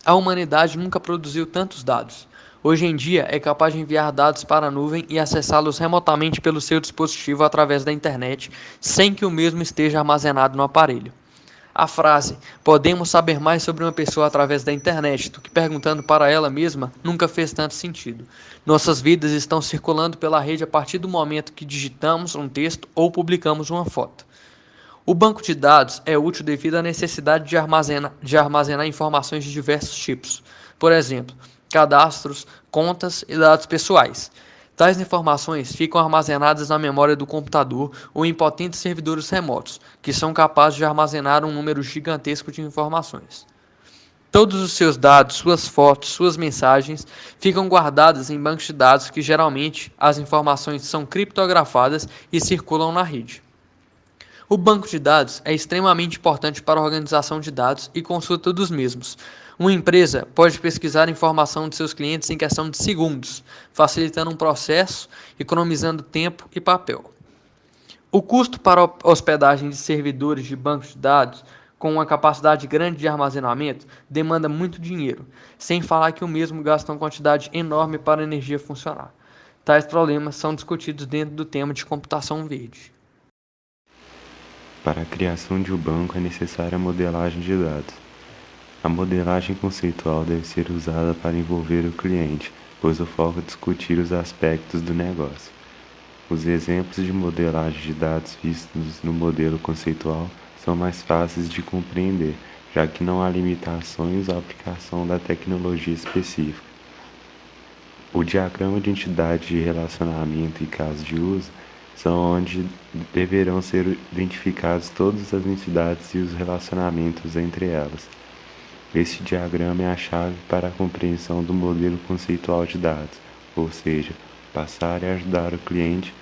A humanidade nunca produziu tantos dados. Hoje em dia, é capaz de enviar dados para a nuvem e acessá-los remotamente pelo seu dispositivo através da internet, sem que o mesmo esteja armazenado no aparelho. A frase "podemos saber mais sobre uma pessoa através da internet do que perguntando para ela mesma" nunca fez tanto sentido. Nossas vidas estão circulando pela rede a partir do momento que digitamos um texto ou publicamos uma foto. O banco de dados é útil devido à necessidade de armazenar informações de diversos tipos, por exemplo, cadastros, contas e dados pessoais. Tais informações ficam armazenadas na memória do computador ou em potentes servidores remotos, que são capazes de armazenar um número gigantesco de informações. Todos os seus dados, suas fotos, suas mensagens ficam guardadas em bancos de dados que geralmente as informações são criptografadas e circulam na rede. O banco de dados é extremamente importante para a organização de dados e consulta dos mesmos. Uma empresa pode pesquisar a informação de seus clientes em questão de segundos, facilitando um processo, economizando tempo e papel. O custo para a hospedagem de servidores de bancos de dados com uma capacidade grande de armazenamento demanda muito dinheiro, sem falar que o mesmo gasta uma quantidade enorme para a energia funcionar. Tais problemas são discutidos dentro do tema de computação verde. Para a criação de um banco é necessária a modelagem de dados. A modelagem conceitual deve ser usada para envolver o cliente, pois o foco é discutir os aspectos do negócio. Os exemplos de modelagem de dados vistos no modelo conceitual são mais fáceis de compreender, já que não há limitações à aplicação da tecnologia específica. O diagrama de entidade de relacionamento e caso de uso são onde deverão ser identificadas todas as entidades e os relacionamentos entre elas. Este diagrama é a chave para a compreensão do modelo conceitual de dados, ou seja, passar e ajudar o cliente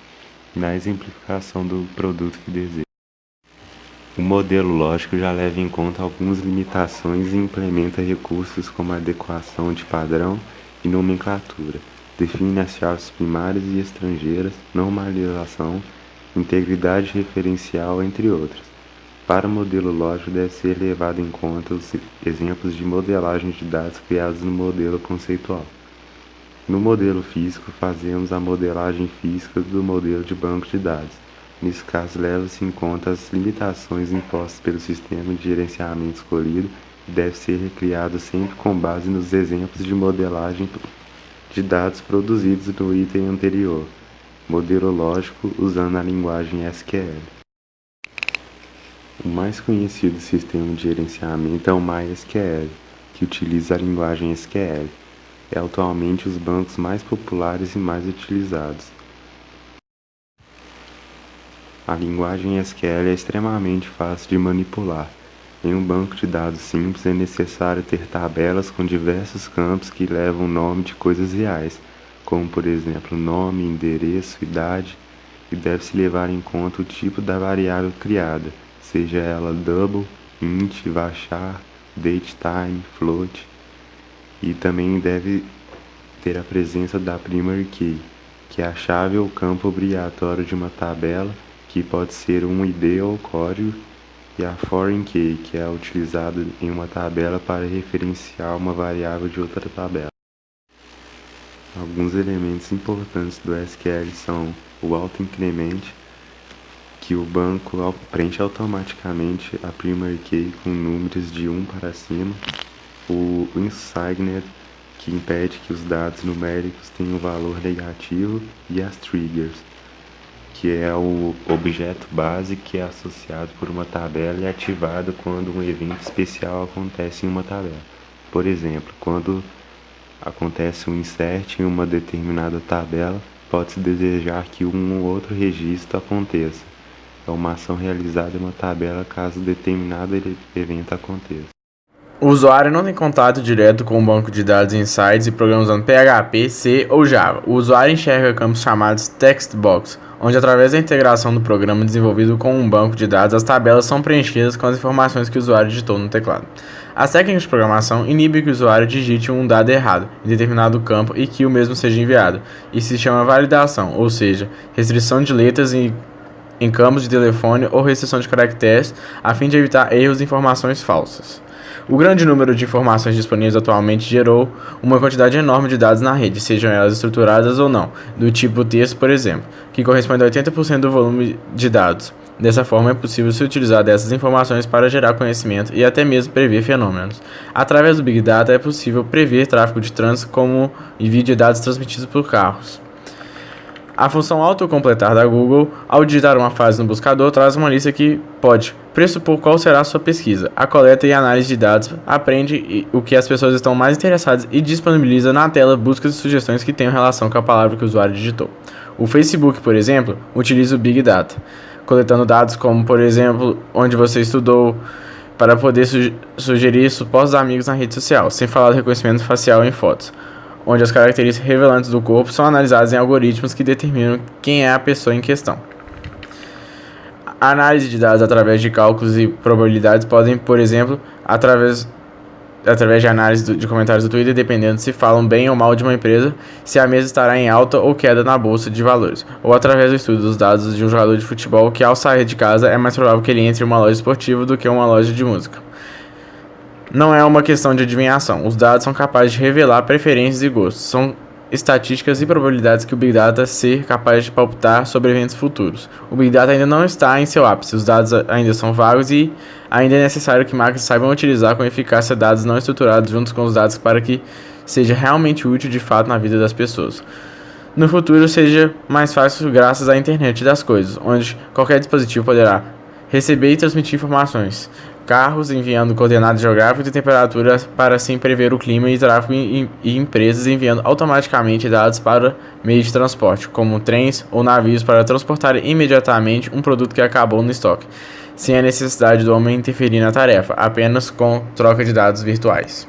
na exemplificação do produto que deseja. O modelo lógico já leva em conta algumas limitações e implementa recursos como adequação de padrão e nomenclatura. Define as chaves primárias e estrangeiras, normalização, integridade referencial, entre outras. Para o modelo lógico, deve ser levado em conta os exemplos de modelagem de dados criados no modelo conceitual. No modelo físico, fazemos a modelagem física do modelo de banco de dados. Nesse caso, leva-se em conta as limitações impostas pelo sistema de gerenciamento escolhido e deve ser recriado sempre com base nos exemplos de modelagem de dados produzidos no item anterior. Modelo lógico usando a linguagem SQL. O mais conhecido sistema de gerenciamento é o MySQL, que utiliza a linguagem SQL. É atualmente os bancos mais populares e mais utilizados. A linguagem SQL é extremamente fácil de manipular. Em um banco de dados simples é necessário ter tabelas com diversos campos que levam o nome de coisas reais, como por exemplo nome, endereço, idade, e deve-se levar em conta o tipo da variável criada, seja ela double, int, varchar, datetime, float, e também deve ter a presença da primary key, que é a chave ou campo obrigatório de uma tabela, que pode ser um ID ou código, e a foreign key, que é utilizada em uma tabela para referenciar uma variável de outra tabela. Alguns elementos importantes do SQL são o auto-incremente, que o banco preenche automaticamente a primary key com números de 1 para cima, o unsigned, que impede que os dados numéricos tenham valor negativo, e as triggers, que é o objeto base que é associado por uma tabela e ativado quando um evento especial acontece em uma tabela. Por exemplo, quando acontece um insert em uma determinada tabela, pode-se desejar que um ou outro registro aconteça. É uma ação realizada em uma tabela caso determinado evento aconteça. O usuário não tem contato direto com o banco de dados em sites e programas usando PHP, C ou Java. O usuário enxerga campos chamados textbox, onde através da integração do programa desenvolvido com um banco de dados, as tabelas são preenchidas com as informações que o usuário digitou no teclado. As técnicas de programação inibem que o usuário digite um dado errado em determinado campo e que o mesmo seja enviado. Isso se chama validação, ou seja, restrição de letras em campos de telefone ou restrição de caracteres, a fim de evitar erros e informações falsas. O grande número de informações disponíveis atualmente gerou uma quantidade enorme de dados na rede, sejam elas estruturadas ou não, do tipo texto, por exemplo, que corresponde a 80% do volume de dados. Dessa forma, é possível se utilizar dessas informações para gerar conhecimento e até mesmo prever fenômenos. Através do Big Data, é possível prever tráfego de trânsito como envio de dados transmitidos por carros. A função autocompletar da Google, ao digitar uma frase no buscador, traz uma lista que pode pressupor qual será a sua pesquisa. A coleta e análise de dados aprende o que as pessoas estão mais interessadas e disponibiliza na tela buscas e sugestões que tenham relação com a palavra que o usuário digitou. O Facebook, por exemplo, utiliza o Big Data, coletando dados como, por exemplo, onde você estudou, para poder sugerir supostos amigos na rede social, sem falar do reconhecimento facial em fotos, onde as características revelantes do corpo são analisadas em algoritmos que determinam quem é a pessoa em questão. A análise de dados através de cálculos e probabilidades podem, por exemplo, através de análise de comentários do Twitter, dependendo se falam bem ou mal de uma empresa, se a mesma estará em alta ou queda na bolsa de valores, ou através do estudo dos dados de um jogador de futebol que, ao sair de casa, é mais provável que ele entre em uma loja esportiva do que uma loja de música. Não é uma questão de adivinhação. Os dados são capazes de revelar preferências e gostos. São estatísticas e probabilidades que o Big Data ser capaz de palpitar sobre eventos futuros. O Big Data ainda não está em seu ápice. Os dados ainda são vagos e ainda é necessário que máquinas saibam utilizar com eficácia dados não estruturados juntos com os dados para que seja realmente útil de fato na vida das pessoas. No futuro seja mais fácil graças à internet das coisas, onde qualquer dispositivo poderá receber e transmitir informações. Carros enviando coordenadas geográficas e temperaturas para assim prever o clima e tráfego e empresas enviando automaticamente dados para meios de transporte, como trens ou navios para transportar imediatamente um produto que acabou no estoque, sem a necessidade do homem interferir na tarefa, apenas com troca de dados virtuais.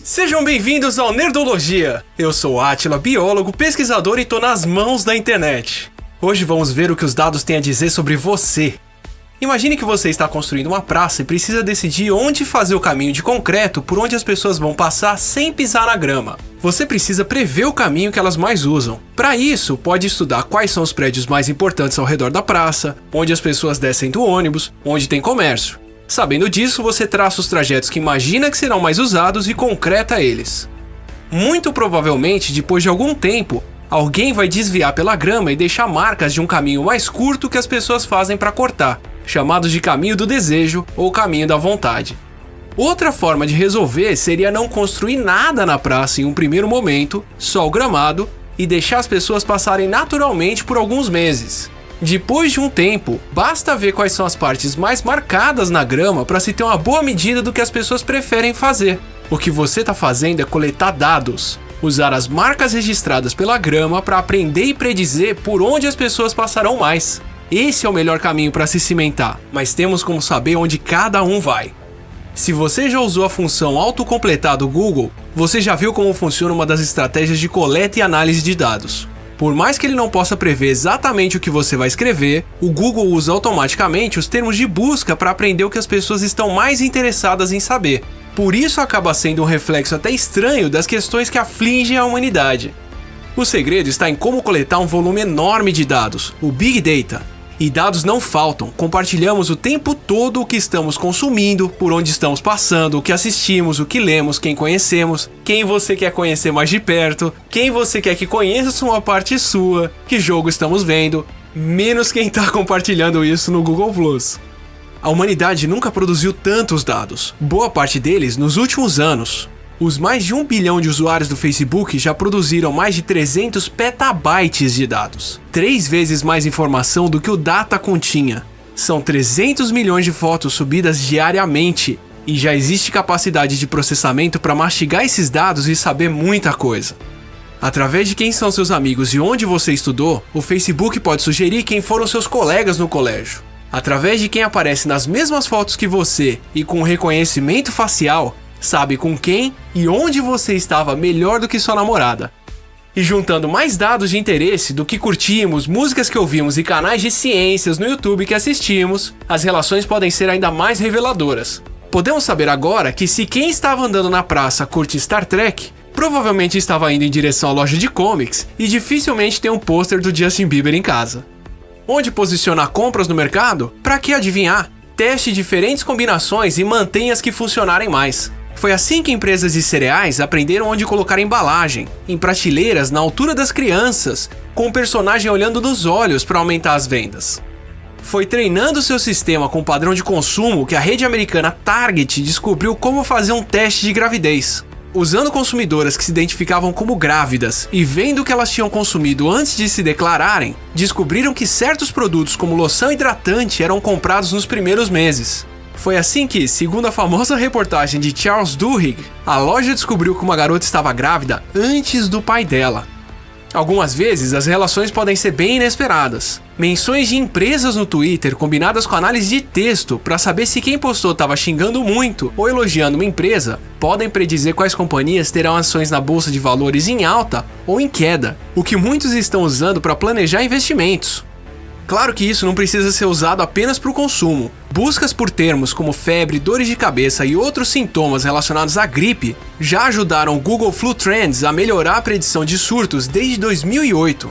Sejam bem-vindos ao Nerdologia. Eu sou Átila, biólogo, pesquisador e tô nas mãos da internet. Hoje vamos ver o que os dados têm a dizer sobre você. Imagine que você está construindo uma praça e precisa decidir onde fazer o caminho de concreto por onde as pessoas vão passar sem pisar na grama. Você precisa prever o caminho que elas mais usam. Para isso, pode estudar quais são os prédios mais importantes ao redor da praça, onde as pessoas descem do ônibus, onde tem comércio. Sabendo disso, você traça os trajetos que imagina que serão mais usados e concreta eles. Muito provavelmente, depois de algum tempo, alguém vai desviar pela grama e deixar marcas de um caminho mais curto que as pessoas fazem para cortar, chamados de caminho do desejo ou caminho da vontade. Outra forma de resolver seria não construir nada na praça em um primeiro momento, só o gramado, e deixar as pessoas passarem naturalmente por alguns meses. Depois de um tempo, basta ver quais são as partes mais marcadas na grama para se ter uma boa medida do que as pessoas preferem fazer. O que você está fazendo é coletar dados, usar as marcas registradas pela grama para aprender e predizer por onde as pessoas passarão mais. Esse é o melhor caminho para se cimentar, mas temos como saber onde cada um vai. Se você já usou a função autocompletar do Google, você já viu como funciona uma das estratégias de coleta e análise de dados. Por mais que ele não possa prever exatamente o que você vai escrever, o Google usa automaticamente os termos de busca para aprender o que as pessoas estão mais interessadas em saber. Por isso acaba sendo um reflexo até estranho das questões que afligem a humanidade. O segredo está em como coletar um volume enorme de dados, o Big Data. E dados não faltam, compartilhamos o tempo todo o que estamos consumindo, por onde estamos passando, o que assistimos, o que lemos, quem conhecemos, quem você quer conhecer mais de perto, quem você quer que conheça uma parte sua, que jogo estamos vendo, menos quem está compartilhando isso no Google+. A humanidade nunca produziu tantos dados, boa parte deles nos últimos anos. Os mais de 1 bilhão de usuários do Facebook já produziram mais de 300 petabytes de dados. 3 vezes mais informação do que o Data continha. São 300 milhões de fotos subidas diariamente. E já existe capacidade de processamento para mastigar esses dados e saber muita coisa. Através de quem são seus amigos e onde você estudou, o Facebook pode sugerir quem foram seus colegas no colégio. Através de quem aparece nas mesmas fotos que você e com reconhecimento facial, sabe com quem e onde você estava melhor do que sua namorada. E juntando mais dados de interesse do que curtimos, músicas que ouvimos e canais de ciências no YouTube que assistimos, as relações podem ser ainda mais reveladoras. Podemos saber agora que se quem estava andando na praça curte Star Trek, provavelmente estava indo em direção à loja de comics e dificilmente tem um pôster do Justin Bieber em casa. Onde posicionar compras no mercado? Para que adivinhar? Teste diferentes combinações e mantenha as que funcionarem mais. Foi assim que empresas de cereais aprenderam onde colocar embalagem, em prateleiras na altura das crianças, com o personagem olhando nos olhos para aumentar as vendas. Foi treinando seu sistema com padrão de consumo que a rede americana Target descobriu como fazer um teste de gravidez. Usando consumidoras que se identificavam como grávidas e vendo o que elas tinham consumido antes de se declararem, descobriram que certos produtos como loção hidratante eram comprados nos primeiros meses. Foi assim que, segundo a famosa reportagem de Charles Duhigg, a loja descobriu que uma garota estava grávida antes do pai dela. Algumas vezes, as relações podem ser bem inesperadas. Menções de empresas no Twitter combinadas com análise de texto para saber se quem postou estava xingando muito ou elogiando uma empresa, podem predizer quais companhias terão ações na bolsa de valores em alta ou em queda, o que muitos estão usando para planejar investimentos. Claro que isso não precisa ser usado apenas para o consumo. Buscas por termos como febre, dores de cabeça e outros sintomas relacionados à gripe já ajudaram o Google Flu Trends a melhorar a predição de surtos desde 2008.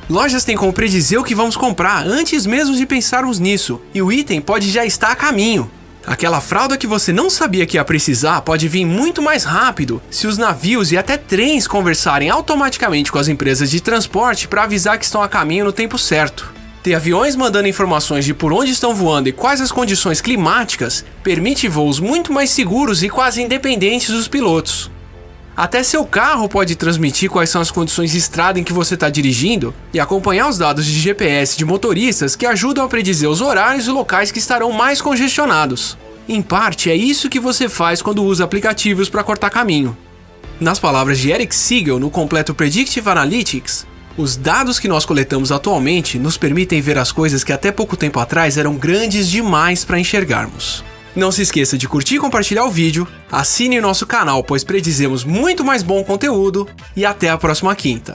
Lojas têm como predizer o que vamos comprar antes mesmo de pensarmos nisso, e o item pode já estar a caminho. Aquela fralda que você não sabia que ia precisar pode vir muito mais rápido se os navios e até trens conversarem automaticamente com as empresas de transporte para avisar que estão a caminho no tempo certo. Ter aviões mandando informações de por onde estão voando e quais as condições climáticas permite voos muito mais seguros e quase independentes dos pilotos. Até seu carro pode transmitir quais são as condições de estrada em que você está dirigindo e acompanhar os dados de GPS de motoristas que ajudam a predizer os horários e locais que estarão mais congestionados. Em parte, é isso que você faz quando usa aplicativos para cortar caminho. Nas palavras de Eric Siegel no completo Predictive Analytics, os dados que nós coletamos atualmente nos permitem ver as coisas que até pouco tempo atrás eram grandes demais para enxergarmos. Não se esqueça de curtir e compartilhar o vídeo, assine o nosso canal pois predizemos muito mais bom conteúdo e até a próxima quinta.